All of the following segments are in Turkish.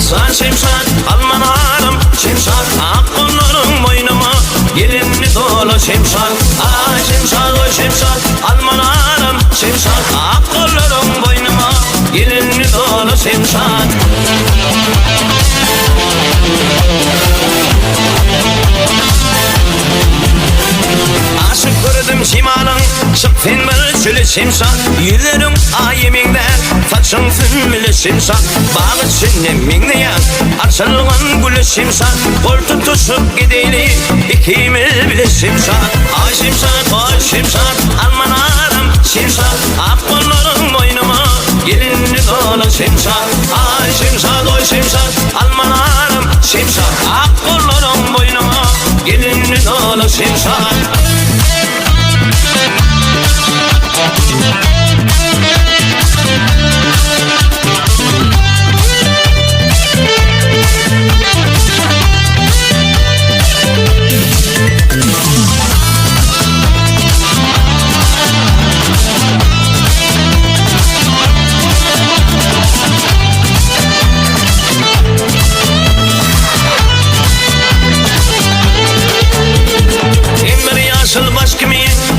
Zar şimşak almanarım şimşak Akkollarım boynuma gelinli dolu şimşak Ay şimşak oy şimşak almanarım şimşak Akkollarım boynuma gelinli dolu şimşak Aşık gördüm şimalın çıktın bir çölü şimşak Yüzlerim ayemingden saçın sünmülü şimşak Bağı içinde mingleyen açılgan gülü şimşak Kol tutuşup gideyli ikimiz bile şimşak Ay şimşak oy şimşak almanarım şimşak Akkollarım boynuma gelinli dolu şimşak Ay şimşak oy şimşak almanarım şimşak Akkollarım boynuma gelinli dolu şimşak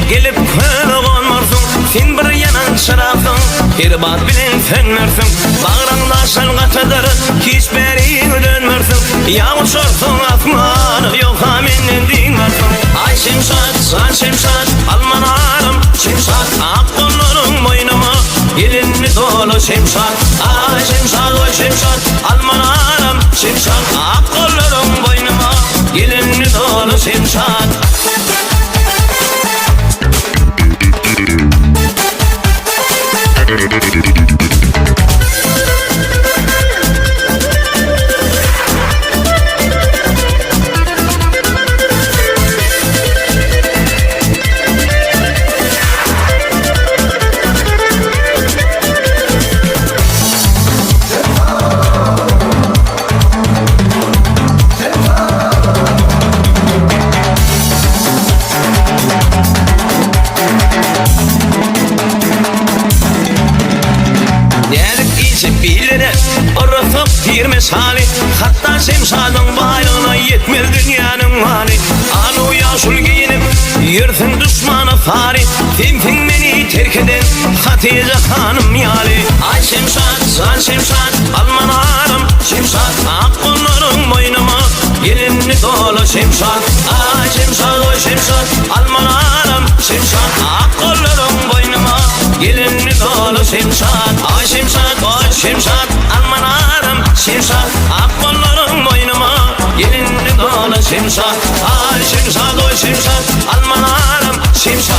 gelip kölgönmörsün sen bir yanan çıraqsın irbat bilen sönmörsün bağrаңda şalgatıdır hiç beri dönmörsün yağışırsın asmanı yoka menden dinmörsün ay şimşak zar şimşak almanarım şimşak akkollarım boynuma gelinli dolu şimşak ay şimşak oy şimşak almanarım şimşak akkollarım boynuma gelinli dolu şimşak Misali hatta şimşadın bayrağına yetmez dünyanın mali Anu yaşul giyinip yürüsün düşmanı fari Tintin beni terk eden Hatice hanım yali Ay şimşak zar şimşak almanarım şimşak Akkollarım boynuma gelinli dolu şimşak Ay şimşak oy şimşak almanarım şimşak Akkollarım boynuma gelinli dolu şimşak Ay şimşak oy şimşak almanarım şimşak akkollarım boynuma gelinli dolu şimşak Ay şimşak oy şimşak almanarım şimşak